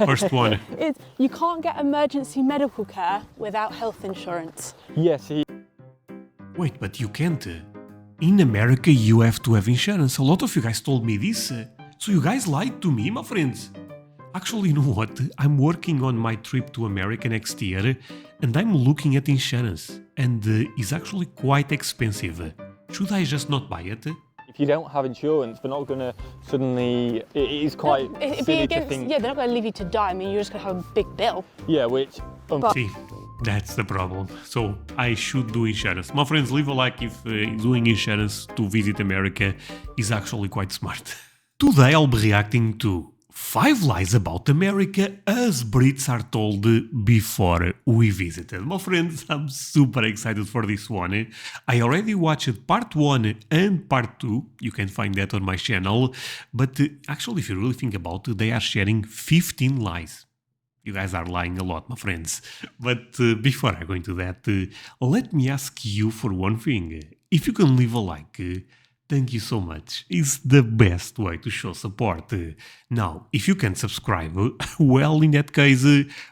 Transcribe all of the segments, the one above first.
First one. You can't get emergency medical care without health insurance. Yes. Wait, but you can't. In America, you have to have insurance. A lot of you guys told me this. So you guys lied to me, my friends. Actually, you know what? I'm working on my trip to America next year and I'm looking at insurance. And it's actually quite expensive. Should I just not buy it? If you don't have insurance, they're not going to suddenly... It is quite silly to think... Yeah, they're not going to leave you to die. I mean, you're just going to have a big bill. Yeah, which... See, that's the problem. So I should do insurance. My friends, leave a like if doing insurance to visit America is actually quite smart. Today I'll be reacting to 5 lies about America as Brits are told before we visited. My friends, I'm super excited for this one. I already watched part 1 and part 2. You can find that on my channel. But actually, if you really think about it, they are sharing 15 lies. You guys are lying a lot, my friends. But before I go into that, let me ask you for one thing. If you can leave a like, thank you so much. It's the best way to show support. Now, if you can subscribe, well, in that case,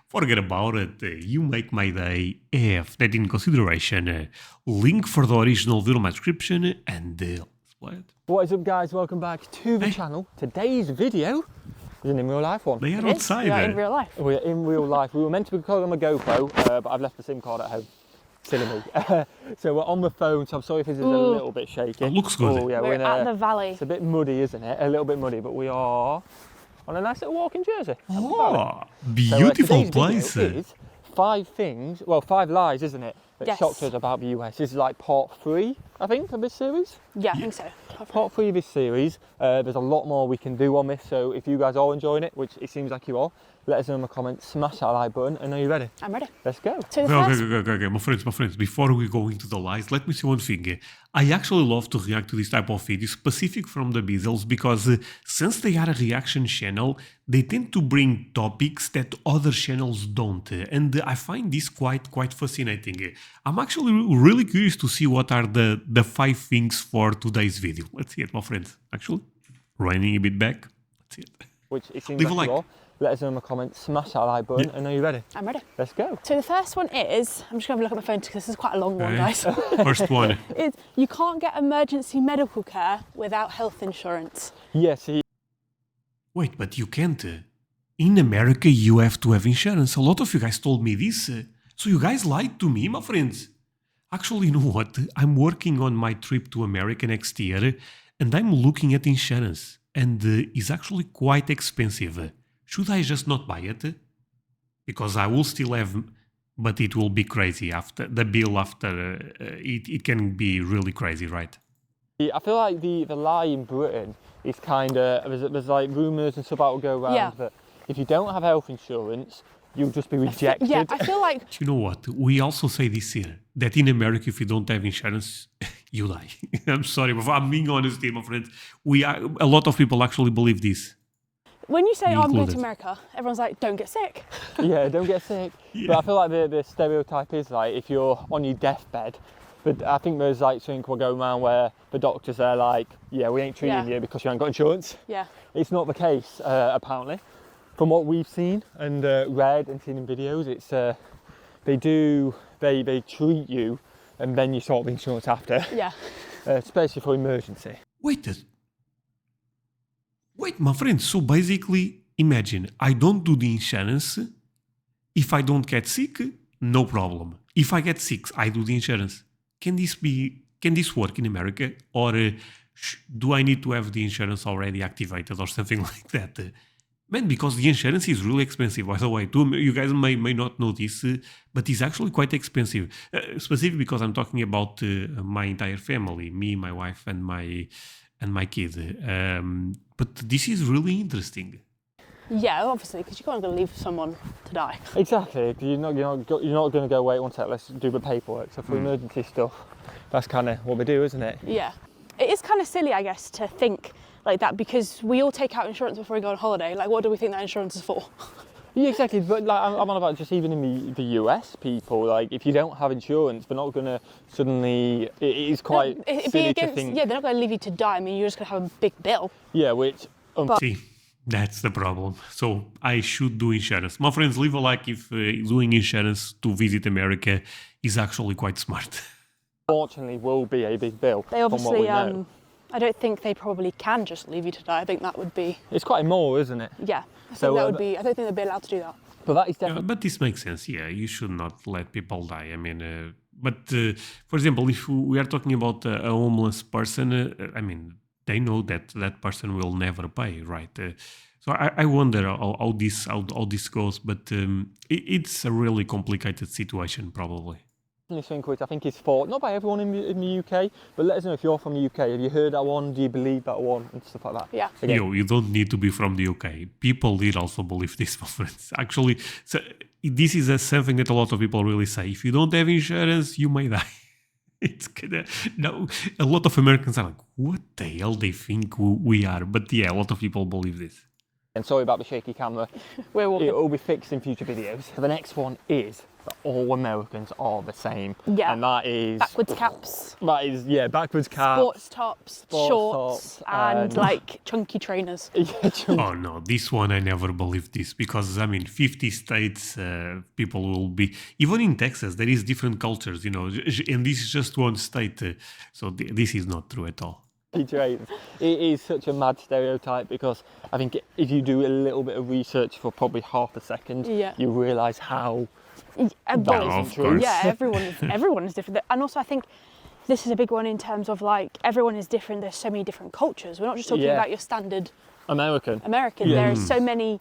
forget about it. You make my day. Have that in consideration. Link for the original video in my description and let's play it. What is up, guys? Welcome back to the channel. Today's video is an in real life one. They are outside. We are in real life. We're in real life. We were meant to be recording on my GoPro, but I've left the SIM card at home. Silly me. So we're on the phone, so I'm sorry if this is a little bit shaky. It looks good. Oh, yeah, We're at the valley. It's a bit muddy, isn't it? A little bit muddy, but we are on a nice little walk in Jersey. Oh, beautiful So, place. video is 5 things, well, 5 lies, isn't it? That shocked us about the US. This is like part 3, I think, of this series. Yeah, I think so. Part 3 of this series. There's a lot more we can do on this, so if you guys are enjoying it, which it seems like you are, let us know in the comments, smash that like button, and are you ready? I'm ready. Let's go. So the first... Okay, my friends, before we go into the lies, let me say one thing. I actually love to react to this type of videos, specific from the Beazles, because since they are a reaction channel, they tend to bring topics that other channels don't, and I find this quite fascinating. I'm actually really curious to see what are the 5 things for today's video. Let's see it, my friends. Actually, running a bit back. Let's see it. Which it seems Leave a like like. you are. Let us know in the comments, smash that like button, and are you ready? I'm ready. Let's go. So the first one is, I'm just going to look at my phone because this is quite a long one, guys. First one. You can't get emergency medical care without health insurance. Yes. Wait, but you can't. In America, you have to have insurance. A lot of you guys told me this. So you guys lied to me, my friends. Actually, you know what? I'm working on my trip to America next year and I'm looking at insurance. And it's actually quite expensive. Should I just not buy it? Because I will still have, but it will be crazy after the bill after. It can be really crazy, right? I feel like the lie in Britain is kind of, there's like rumours and stuff that will go around that if you don't have health insurance, you'll just be rejected. Yeah, I feel like... You know what? We also say this here, that in America, if you don't have insurance, you die. I'm sorry, but I'm being honest here, my friends. A lot of people actually believe this. When you say, oh, I'm going to America, everyone's like, don't get sick. Yeah, don't get sick. Yeah. But I feel like the stereotype is like, if you're on your deathbed, but I think there's like something will go around where the doctors are like, yeah, we ain't treating you because you ain't got insurance. Yeah. It's not the case, apparently. From what we've seen and read and seen in videos, it's they treat you and then you sort of insurance after. Yeah. Especially for emergency. Wait, my friend, so basically, imagine, I don't do the insurance. If I don't get sick, no problem. If I get sick, I do the insurance. Can this work in America? Or do I need to have the insurance already activated or something like that? Man, because the insurance is really expensive. By the way, you guys may not know this, but it's actually quite expensive. Specifically because I'm talking about my entire family, me, my wife, and my kid. But this is really interesting. Yeah, obviously, because you can't go leave someone to die. Exactly, because you're not going to go, wait one sec, let's do the paperwork. So for emergency stuff, that's kind of what we do, isn't it? Yeah. It is kind of silly, I guess, to think like that, because we all take out insurance before we go on holiday. Like, what do we think that insurance is for? Yeah, exactly. But like, I'm on about just even in the US, people, like, if you don't have insurance, they're not going to suddenly, it is quite silly to think. Yeah, they're not going to leave you to die. I mean, you're just going to have a big bill. Yeah, which... See, That's the problem. So I should do insurance. My friends, leave a like if doing insurance to visit America is actually quite smart. Fortunately, will be a big bill. They from what obviously, we know. I don't think they probably can just leave you to die. I think that would be, It's quite immoral, isn't it? yeah. I think So, that would be, I don't think they'd be allowed to do that. But that is Yeah, definitely. but this makes sense. Yeah, you should not let people die. I mean, for example, if we are talking about a homeless person, I mean, they know that that person will never pay, right? So I wonder how this goes, but it's a really complicated situation, probably. Something which I think is fought not by everyone in the UK, but let us know if you're from the UK. Have you heard that one? Do you believe that one? And stuff like that. Yeah. Again, You don't need to be from the UK. People did also believe this, my friends. Actually, so this is something that a lot of people really say. If you don't have insurance, you may die. It's kinda, no, a lot of Americans are like, what the hell they think we are? But yeah, a lot of people believe this. and sorry about the shaky camera. We're walking. It will be fixed in future videos. The next one is that all Americans are the same. Yeah. And that is Backwards caps, backwards cap. sports tops, shorts, tops, and like chunky trainers. Oh no, this one I never believed this because I mean, 50 states people will be even in Texas. There is different cultures, you know, and this is just one state, so this is not true at all. It is such a mad stereotype because I think if you do a little bit of research for probably half a second, Yeah. you realise how That isn't of true. course. Yeah, everyone is different. And also, I think this is a big one in terms of like everyone is different. There's so many different cultures. We're not just talking Yeah. about your standard American. American. There are so many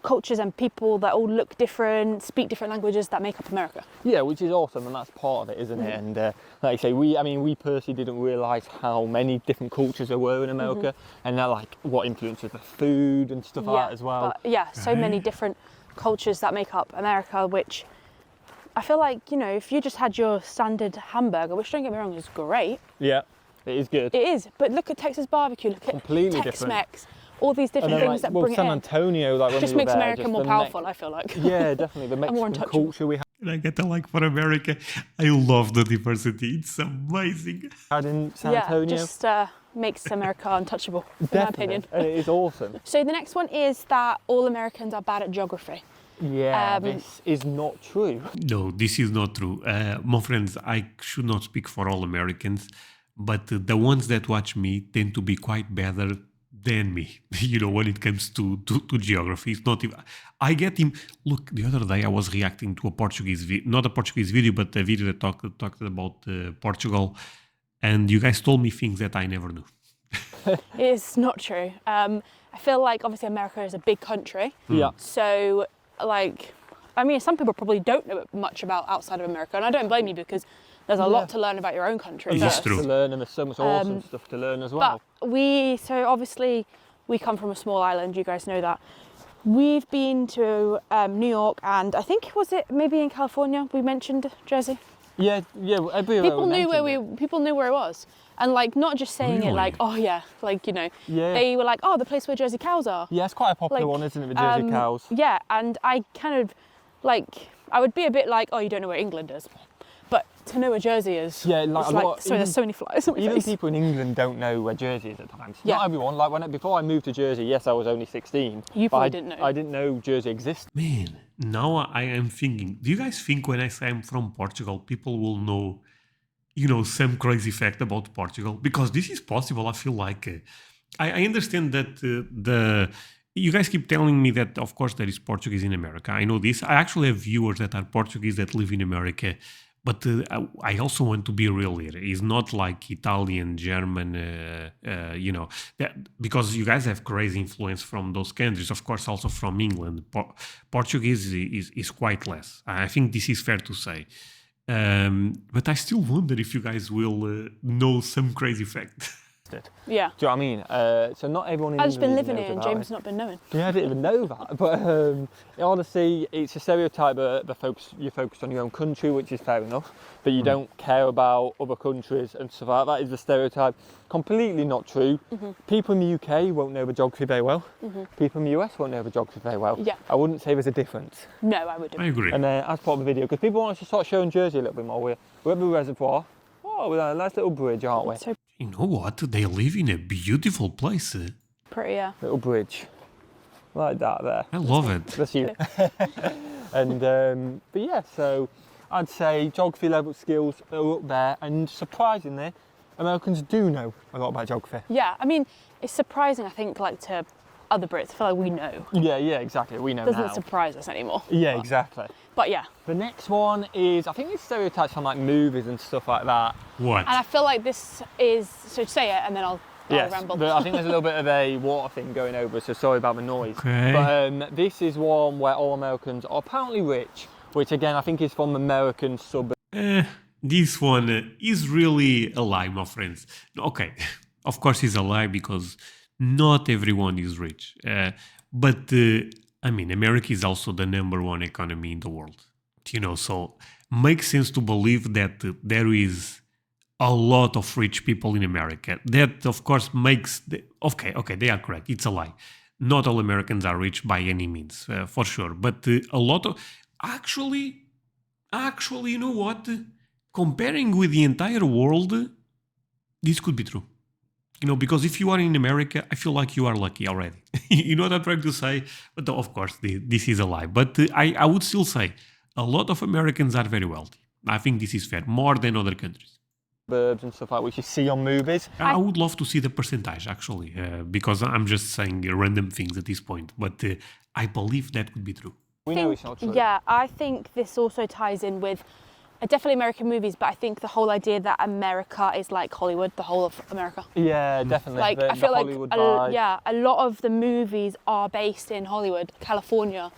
cultures and people that all look different, speak different languages that make up America. Yeah, which is awesome, and that's part of it, isn't it? And like I say, we personally didn't realise how many different cultures there were in America, and they're like what influences the food and stuff like that as well. But yeah, so many different cultures that make up America, which I feel like, you know, if you just had your standard hamburger, which don't get me wrong is great, Yeah, it is good. it is, but look at Texas barbecue, look at Completely Tex-Mex, all these And different then, things like, that bring San it in. Antonio, like when Just we were makes there, America just more the powerful, I feel like. Yeah, definitely. The more Mexican untouchable. culture we And I get a like for America. I love the diversity. It's amazing. had in San Yeah, Antonio. just makes America untouchable, in my Definitely. opinion. And it is awesome. So the next one is that all Americans are bad at geography. Yeah, this is not true. No, this is not true. My friends, I should not speak for all Americans, but the ones that watch me tend to be quite better than me, you know, when it comes to geography. It's not even, I get him. Look, the other day I was reacting to a Portuguese not a Portuguese video, but a video that talked about Portugal, and you guys told me things that I never knew. It's not true. I feel like obviously America is a big country. Yeah. So like, I mean, some people probably don't know much about outside of America, and I don't blame you because there's a lot to learn about your own country. It's first. true. To learn, and there's so much awesome stuff to learn as well. But so obviously we come from a small island, you guys know that. We've been to New York, and I think, was it maybe in California, we mentioned Jersey? Yeah, People knew where it was. And like, not just saying it like, Really? oh yeah, like, you know, Yeah. they were like, oh, the place where Jersey cows are. Yeah, it's quite a popular Like, one, isn't it, the Jersey cows? Yeah, and I kind of like, I would be a bit like, oh, you don't know where England is. But to know where Jersey is, Yeah, like it's a like, lot- sorry, there's so many flies on my Even face. people in England don't know where Jersey is at times. Yeah. Not everyone. Like before I moved to Jersey, yes, I was only 16. You but probably didn't know. I didn't know Jersey existed. Man, now I am thinking, do you guys think when I say I'm from Portugal, people will know, you know, some crazy fact about Portugal? Because this is possible, I feel like. I understand that you guys keep telling me that, of course, there is Portuguese in America. I know this. I actually have viewers that are Portuguese that live in America. But I also want to be real here. It's not like Italian, German, you know, because you guys have crazy influence from those countries. Of course, also from England. Portuguese is quite less. I think this is fair to say. But I still wonder if you guys will know some crazy fact. Yeah. Do you know what I mean? So not everyone in I've just been England living knows here and about James it. not been knowing. Yeah, I didn't even know that. But honestly, it's a stereotype that you're focused on your own country, which is fair enough. But you don't care about other countries and stuff like that. That is the stereotype. Completely not true. People in the UK won't know the geography very well. People in the US won't know the geography very well. Yeah. I wouldn't say there's a difference. No, I wouldn't. I agree. And as part of the video, because people want us to start showing Jersey a little bit more. We're at the reservoir. Oh, we're at a nice little bridge, aren't we? So You know what? They live in a beautiful place. pretty, yeah. Little bridge. like that there. I love it. That's you. And but yeah, so I'd say geography level skills are up there, and surprisingly, Americans do know a lot about geography. Yeah, I mean, it's surprising, I think, like to other Brits. I feel like we know. Yeah, exactly. We know Doesn't now. surprise us anymore. Yeah, but, exactly. But yeah. The next one is, I think it's stereotypes from like movies and stuff like that. What? And I feel like this is, so say it and then I'll Yes, ramble. but I think there's a little bit of a water thing going over, so sorry about the noise. Okay. But this is one where all Americans are apparently rich, which again I think is from American suburbs. This one is really a lie, my friends. Okay, of course it's a lie because not everyone is rich. But I mean, America is also the #1 economy in the world. So makes sense to believe that there is a lot of rich people in America. That, of course, makes... Okay, they are correct. It's a lie. Not all Americans are rich by any means, for sure. But a lot of... Actually, you know what? Comparing with the entire world, this could be true. Because if you are in America, I feel like you are lucky already. You know what I'm trying to say? But of course, this is a lie. But I would still say a lot of Americans are very wealthy. I think this is fair, more than other countries. Suburbs and stuff like which you see on movies. I would love to see the percentage, actually, because I'm just saying random things at this point. But I believe that could be true. We know it's not true. Yeah, I think this also ties in with definitely American movies, but I think the whole idea that America is like Hollywood, the whole of America. Yeah, definitely. Like I feel like a lot of the movies are based in Hollywood, California.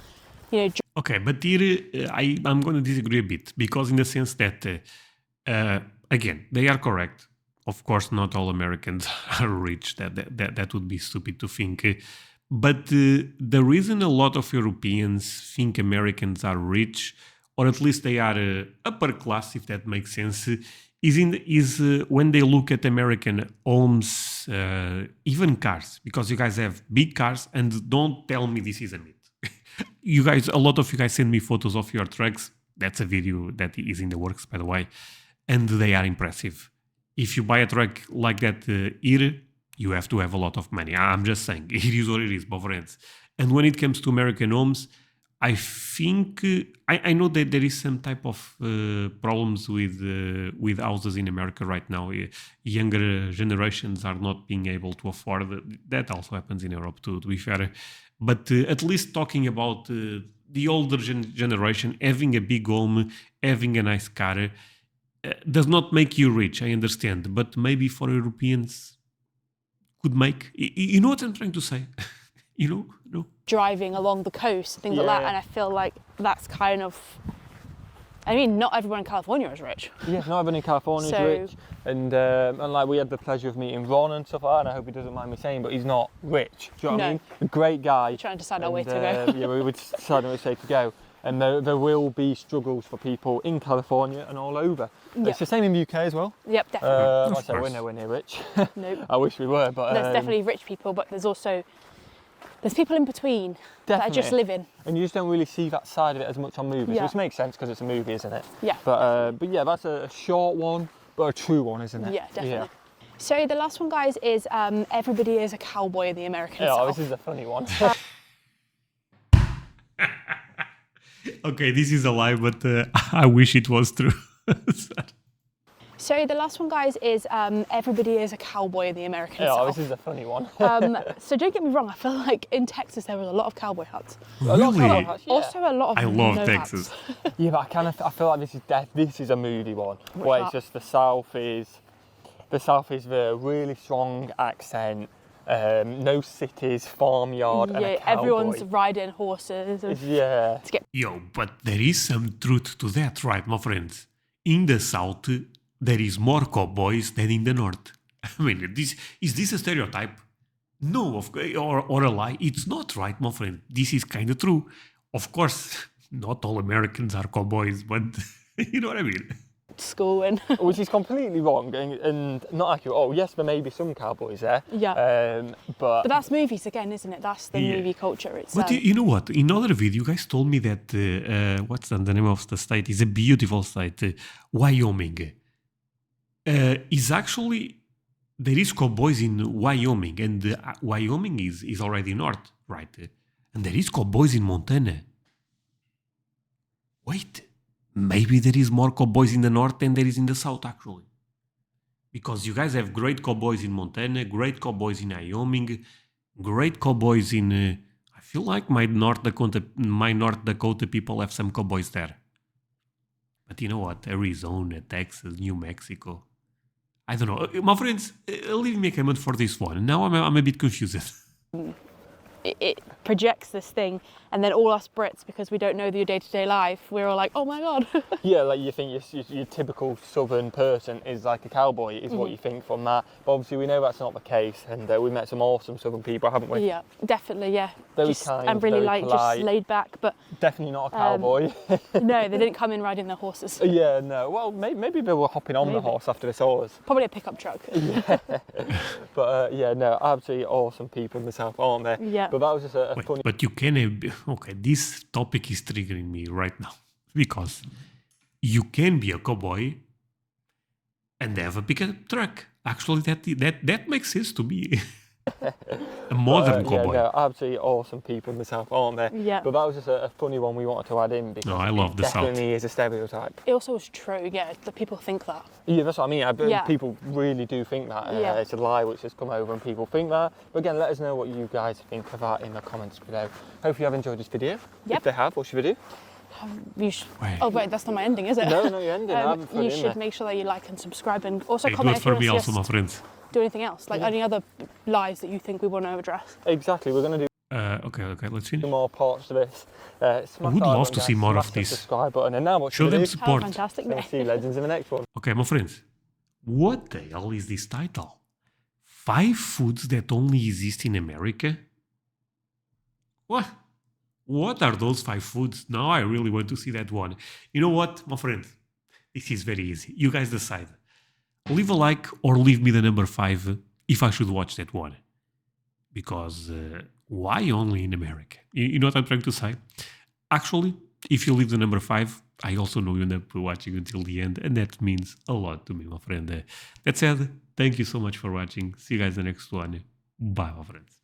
Okay, but here I'm going to disagree a bit because in the sense that again, they are correct. Of course, not all Americans are rich. That would be stupid to think. But the reason a lot of Europeans think Americans are rich, or at least they are upper class, if that makes sense, is when they look at American homes, even cars, because you guys have big cars, and don't tell me this is a myth. A lot of you guys send me photos of your trucks. That's a video that is in the works, by the way, and they are impressive. If you buy a truck like that here, you have to have a lot of money. I'm just saying, it is what it is, my friends. And when it comes to American homes, I think I know that there is some type of problems with houses in America right now. Younger generations are not being able to afford it. That also happens in Europe too, to be fair. But at least talking about the older generation, having a big home, having a nice car, does not make you rich, I understand. But maybe for Europeans, could make... You know what I'm trying to say? No? Driving along the coast, things like that, and I feel like that's kind of... I mean, not everyone in California is rich. Yeah, not everyone in California is rich. And like we had the pleasure of meeting Ron and stuff like that, and I hope he doesn't mind me saying, but he's not rich. Do you know what I mean? A great guy. We're trying to decide our way to go. Yeah, we were deciding which way to go. And there will be struggles for people in California and all over. Yep. It's the same in the UK as well. Yep, definitely. Like I say, we're nowhere near rich. Nope. I wish we were, but... There's definitely rich people, but there's people in between that are just living. And you just don't really see that side of it as much on movies, Yeah. which makes sense because it's a movie, isn't it? Yeah. But yeah, that's a short one, but a true one, isn't it? Yeah, definitely. Yeah. So the last one, guys, is everybody is a cowboy in the American South. This is a funny one. Okay, this is a lie, but I wish it was true. So the last one, guys, is everybody is a cowboy in the American South. This is a funny one. So don't get me wrong, I feel like in Texas there was a lot of cowboy hats. Really? Also a lot of I love no Texas. hats. Yeah, but I feel like this is a moody one, where it's just the South is the really strong accent, no cities, farmyard, and a cowboy. Everyone's riding horses. Yeah. Yo, but there is some truth to that, right, my friends? In the South, there is more cowboys than in the North. I mean, is this a stereotype? No, or a lie? It's not, right, my friend? This is kind of true. Of course, not all Americans are cowboys, but you know what I mean? School and Which is completely wrong and not accurate. Oh, yes, there may be some cowboys there. Yeah. But that's movies again, isn't it? That's the movie culture. It's, but you know what? In other video, you guys told me that what's the name of the state? It's a beautiful state, Wyoming. Is actually there is cowboys in Wyoming, and Wyoming is already north, right? And there is cowboys in Montana. Wait, maybe there is more cowboys in the north than there is in the south, actually. Because you guys have great cowboys in Montana, great cowboys in Wyoming, great cowboys in... I feel like my North Dakota people have some cowboys there. But you know what? Arizona, Texas, New Mexico. I don't know. My friends, leave me a comment for this one. Now I'm a bit confused. It projects this thing, and then all us Brits, because we don't know your day-to-day life, we're all like, oh my god. Yeah, like you think your typical southern person is like a cowboy, is what you think from that. But obviously we know that's not the case, and we met some awesome southern people, haven't we? Yeah, definitely, yeah. Very kind, and really very just polite. laid back, but Definitely not a cowboy. no, they didn't come in riding their horses. Yeah, no. Well, maybe they were hopping on the horse after this horse. Probably a pickup truck. But yeah, no, absolutely awesome people in the south, aren't they? Yeah. But that was just a funny... But you can have... Okay, this topic is triggering me right now. Because you can be a cowboy and have a pickup truck. Actually, that makes sense to me. A modern cowboy. Yeah, no, absolutely awesome people in the south, aren't they? Yeah. But that was just a funny one we wanted to add in because No, I love the south. definitely is a stereotype. It also is true, yeah, that people think that. Yeah, that's what I mean. Yeah. People really do think that. Yeah. It's a lie which has come over and people think that. But again, let us know what you guys think of that in the comments below. Hope you have enjoyed this video. Yep. If they have, what should we do? You should... Wait. Oh wait, that's not my ending, is it? No, you're ending. I haven't put you it in should there. make sure that you like and subscribe, and also Hey, do comment it if you for want me to see also, us my friends. do anything else, like any other lies that you think we want to address. Exactly. We're going to do Okay, let's finish. more parts to this. I would love to see more of the this. subscribe button. And now what Show should we them do? support. Have a fantastic We'll day. see you legends in the next one. Okay, my friends, what the hell is this title? 5 foods that only exist in America? What? What are those 5 foods? Now I really want to see that one. You know what, my friend? This is very easy. You guys decide. Leave a like or leave me the number 5 if I should watch that one. Because why only in America? You know what I'm trying to say? Actually, if you leave the number 5, I also know you end up watching until the end, and that means a lot to me, my friend. That said, thank you so much for watching. See you guys in the next one. Bye, my friends.